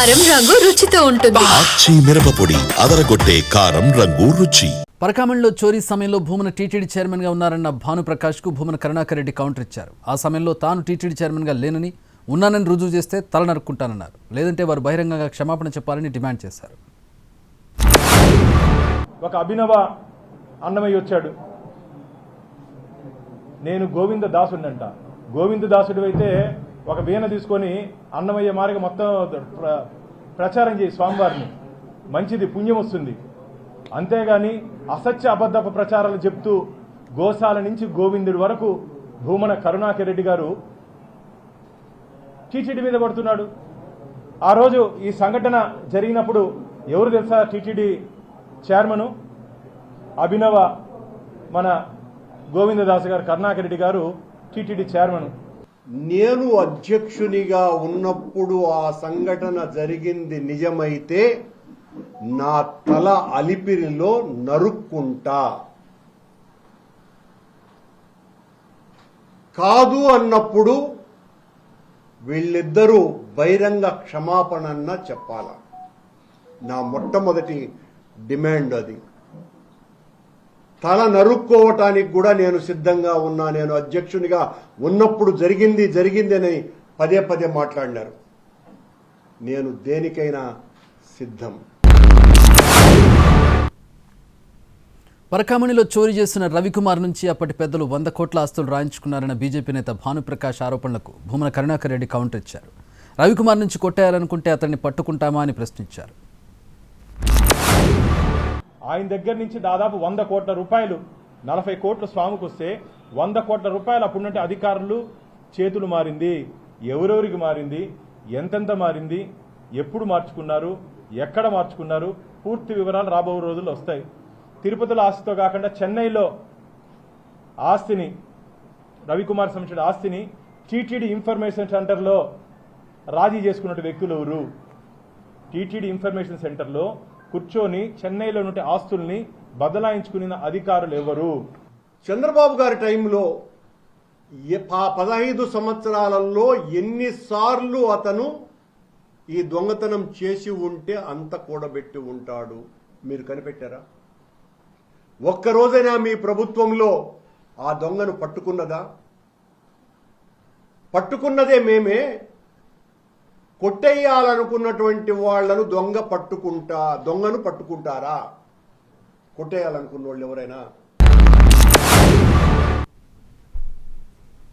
కారం రంగు రుచితో ఉంటుంది. ఆచి మిరపపొడి అదరగొట్టే కారం రంగు రుచి. పరకామణిలో చోరీ సమయంలో భూమన టీటీడీ చైర్మన్ గా ఉన్నారన్న భానుప్రకాష్ కు భూమన కరుణాకర్ రెడ్డి కౌంటర్ ఇచ్చారు. ఆ సమయంలో తాను టీటీడీ చైర్మన్ గా లేనని, ఉన్నానని రుజువు చేస్తే తల నరుక్కుంటానన్నారు. లేదంటే వారు బహిరంగంగా క్షమాపణ చెప్పాలని డిమాండ్ చేశారు. ఒక అభినవ అన్నమయ్య వచ్చాడు, నేను గోవింద దాసుడినంట. గోవింద దాసుడు అయితే ఒక వీణ తీసుకొని అన్నమయ్య మార్గ మొత్తం ప్రచారం చేయి, స్వామివారిని మంచిది, పుణ్యం వస్తుంది. అంతేగాని అసత్య అబద్ధపు ప్రచారాలు చెప్తూ గోశాల నుంచి గోవిందుడి వరకు భూమన కరుణాకర్ రెడ్డి గారు టీటీడీ మీద పడుతున్నాడు. ఆ రోజు ఈ సంఘటన జరిగినప్పుడు ఎవరు తెలుసా? టీటీడీ చైర్మను అభినవ మన గోవిందదాస్ గారు, కరుణాకర్ రెడ్డి గారు టీటీడీ చైర్మన్. నేను అధ్యక్షునిగా ఉన్నప్పుడు ఆ సంఘటన జరిగింది నిజమైతే నా తల అలిపిరిలో నరుక్కుంటా. కాదు అన్నప్పుడు వీళ్ళిద్దరూ బహిరంగ క్షమాపణన్నా చెప్పాల. నా మొట్టమొదటి డిమాండ్ అది. తల నరుక్కోవటానికి కూడా నేను సిద్ధంగా ఉన్నా. నేను అధ్యక్షునిగా ఉన్నప్పుడు జరిగింది అని పదే పదే మాట్లాడినారు. నేను దేనికైనా సిద్ధం. పరకామణిలో చోరీ చేసిన రవికుమార్ నుంచి అప్పటి పెద్దలు 100 కోట్ల ఆస్తులు రాయించుకున్నారన్న బీజేపీ నేత భానుప్రకాష్ ఆరోపణలకు భూమన కరుణాకర్ రెడ్డి కౌంటర్ ఇచ్చారు. రవికుమార్ నుంచి కొట్టేయాలనుకుంటే అతన్ని పట్టుకుంటామా అని ప్రశ్నించారు. ఆయన దగ్గర నుంచి దాదాపు 100 కోట్ల రూపాయలు, 40 కోట్లు స్వామికి వస్తే 100 కోట్ల రూపాయలు అప్పుడుంటే అధికారులు చేతులు మారింది. ఎవరెవరికి మారింది, ఎంతెంత మారింది, ఎప్పుడు మార్చుకున్నారు, ఎక్కడ మార్చుకున్నారు, పూర్తి వివరాలు రాబో రోజుల్లో వస్తాయి. తిరుపతిలో ఆస్తితో కాకుండా చెన్నైలో ఆస్తిని, రవికుమార్ సంబంధించిన ఆస్తిని టీటీడీ ఇన్ఫర్మేషన్ సెంటర్లో రాజీ చేసుకున్న వ్యక్తులు ఎవరు? టీటీడీ ఇన్ఫర్మేషన్ సెంటర్లో కూర్చొని చెన్నైలో నుండి ఆస్తుల్ని బదలాయించుకున్న అధికారులు ఎవరు? చంద్రబాబు గారి టైంలో 15 సంవత్సరాలలో ఎన్నిసార్లు అతను ఈ దొంగతనం చేసి ఉంటే అంత కూడబెట్టి ఉంటాడు. మీరు కనిపెట్టారా? ఒక్కరోజైనా మీ ప్రభుత్వంలో ఆ దొంగను పట్టుకున్నదా? పట్టుకున్నదే మేమే. కొట్టేయాలనుకున్నటువంటి వాళ్లను దొంగను పట్టుకుంటారా? కొట్టేయాలనుకున్న వాళ్ళు ఎవరైనా